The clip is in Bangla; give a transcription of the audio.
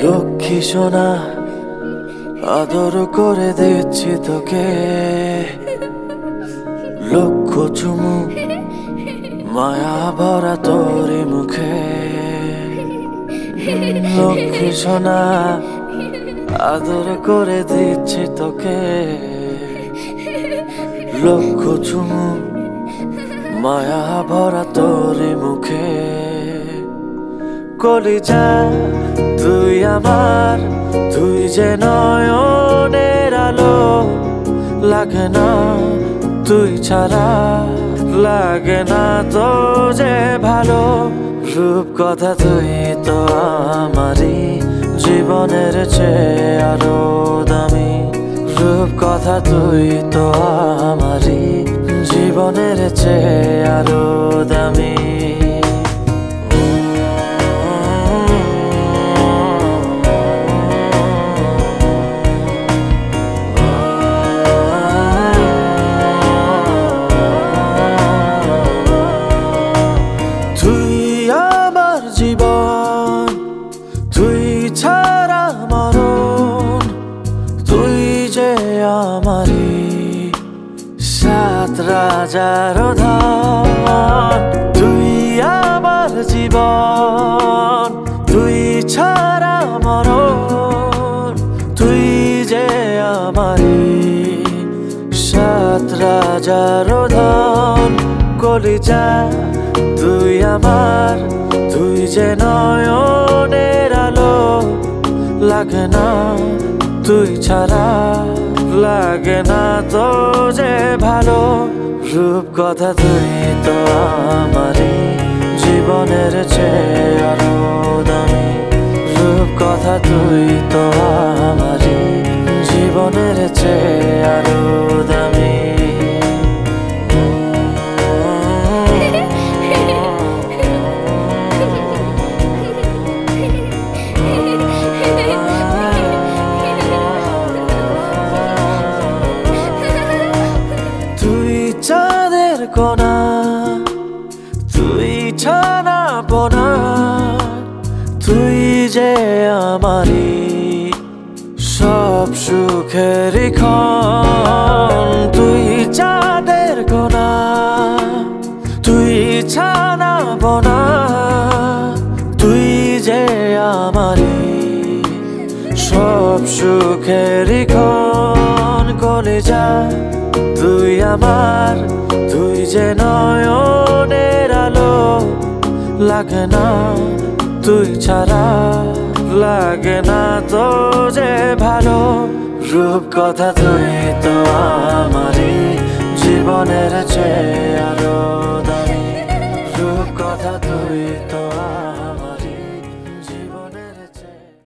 লক্ষ্মী সোনা আদর করে দিচ্ছি তোকে, লক্ষ চুমু মায়া ভরা তোরি মুখে। লক্ষ্মী সোনা আদর করে দিচ্ছি তোকে, লক্ষ চুমু মায়া ভরা তোরি মুখে। কলিজা তুই আমার, তুই যে নয়নের আলো, লাগে না তুই ছাড়া, লাগে না তো যে ভালো। রূপ কথা তুই তো আমারই, জীবনের চেয়ে আরো দামি। রূপ কথা তুই তো আমারই, জীবনের চেয়ে আরো দামি। জীবন তুই ছাড়া মরণ, তুই যে আমারি সাত রাজার ধন। তুই আমার জীবন, তুই ছাড়া মরণ, তুই যে আমারি সাত রাজার ধন। কলিজা তুই আমার, তুই যে নয়নের আলো, লাগে না তুই ছাড়া, লাগে না তো যে ভালো। রূপ কথা তুই তো আমারই, জীবনের চেয়ে আরো দামি। রূপ কথা তুই তো আমারই, জীবনের চেয়ে আরো দামি। চাঁদের কোনা তুই ছানা পোনা, তুই যে আমারি সব সুখের ক্ষণ। তুই চাঁদের কোনা তুই ছানা পোনা, তুই যে আমারি সব সুখের ক্ষণ। কলিজা তুই আমার, তুই যে নয়নের আলো, লাগে না তুই ছাড়া, লাগে না তো যে ভালো। রূপ কথা তুই তো আমারই, জীবনের চেয়ে আরো দামি।